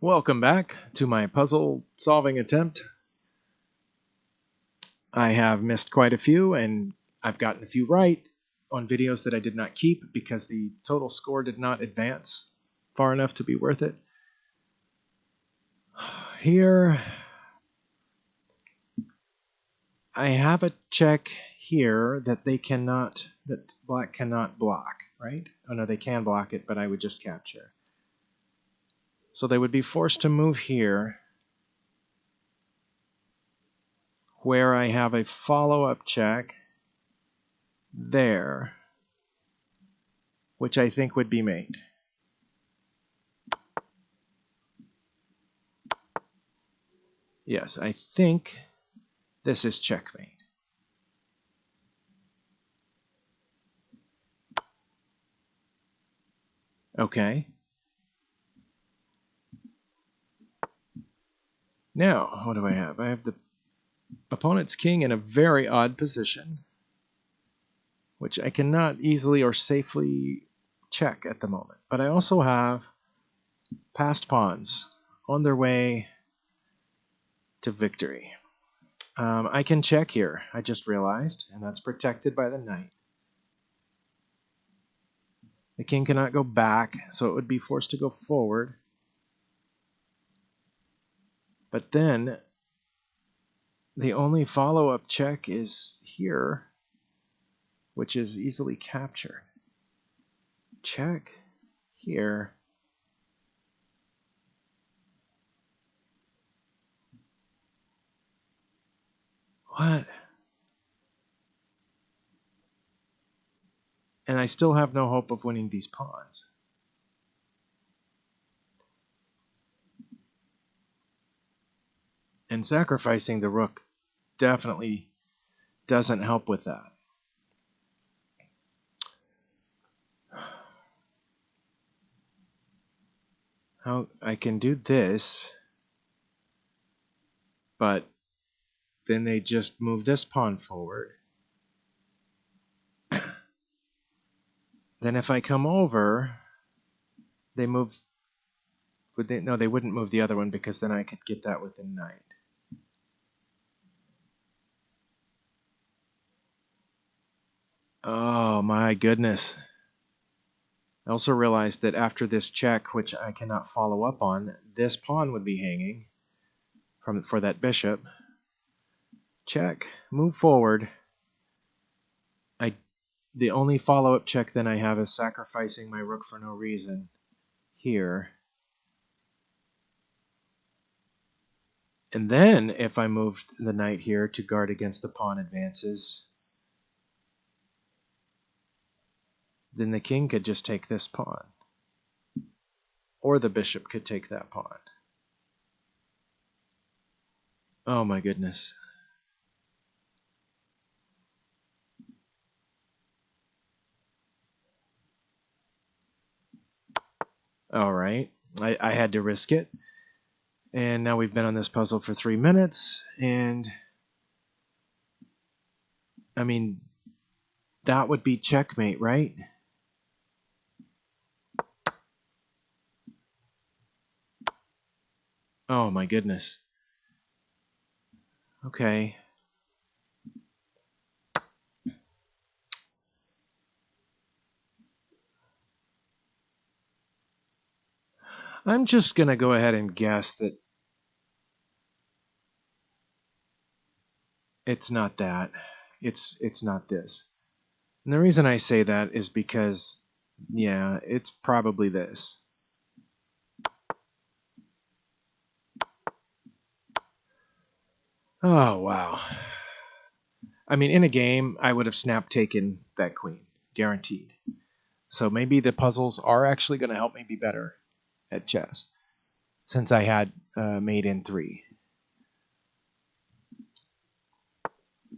Welcome back to my puzzle solving attempt. I have missed quite a few and I've gotten a few right on videos that I did not keep because the total score did not advance far enough to be worth it. Here, I have a check here that that black cannot block, right? Oh no, they can block it, but I would just capture. So they would be forced to move here, where I have a follow-up check there, which I think would be mate. Yes, I think this is checkmate. Okay. Now, what do I have? I have the opponent's king in a very odd position, which I cannot easily or safely check at the moment. But I also have passed pawns on their way to victory. I can check here, I just realized, and that's protected by the knight. The king cannot go back, so it would be forced to go forward. But then the only follow-up check is here, which is easily captured. Check here. What? And I still have no hope of winning these pawns. And sacrificing the rook definitely doesn't help with that. How I can do this, but then they just move this pawn forward. Then if I come over, they move. Would they? No, they wouldn't move the other one because then I could get that with the knight. Oh my goodness. I also realized that after this check, which I cannot follow up on, this pawn would be hanging for that bishop. Check, move forward. The only follow-up check then I have is sacrificing my rook for no reason here. And then if I moved the knight here to guard against the pawn advances, then the king could just take this pawn. Or the bishop could take that pawn. Oh my goodness. All right. I had to risk it. And now we've been on this puzzle for 3 minutes. And I mean, that would be checkmate, right? Oh my goodness. Okay. I'm just going to go ahead and guess that it's not that. It's not this. And the reason I say that is because, yeah, it's probably this. Oh, wow. I mean, in a game, I would have snap taken that queen, guaranteed. So maybe the puzzles are actually going to help me be better at chess, since I had mate in 3.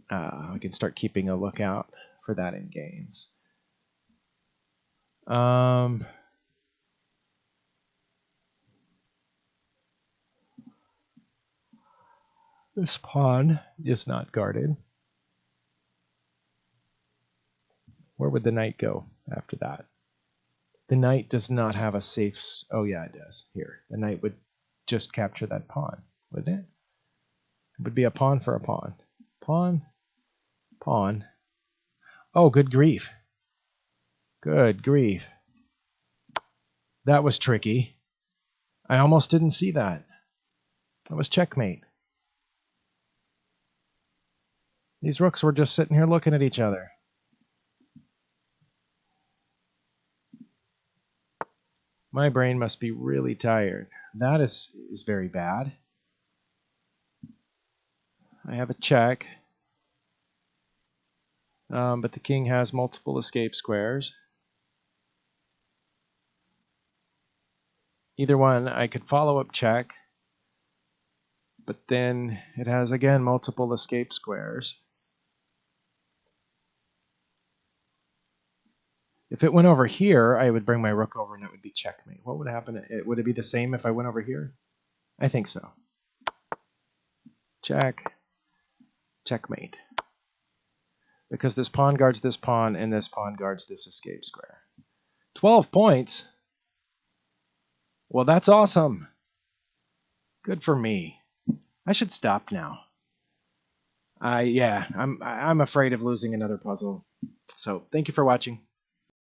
I can start keeping a lookout for that in games. This pawn is not guarded. Where would the knight go after that? The knight does not have a safe... Oh, yeah, it does. Here. The knight would just capture that pawn, wouldn't it? It would be a pawn for a pawn. Pawn, pawn. Oh, good grief. Good grief. That was tricky. I almost didn't see that. That was checkmate. These rooks were just sitting here looking at each other. My brain must be really tired. That is very bad. I have a check. But the king has multiple escape squares. Either one, I could follow up check. But then it has, again, multiple escape squares. If it went over here, I would bring my rook over and it would be checkmate. What would happen? Would it be the same if I went over here? I think so. Check. Checkmate. Because this pawn guards this pawn and this pawn guards this escape square. 12 points? Well, that's awesome. Good for me. I should stop now. I'm afraid of losing another puzzle. So thank you for watching.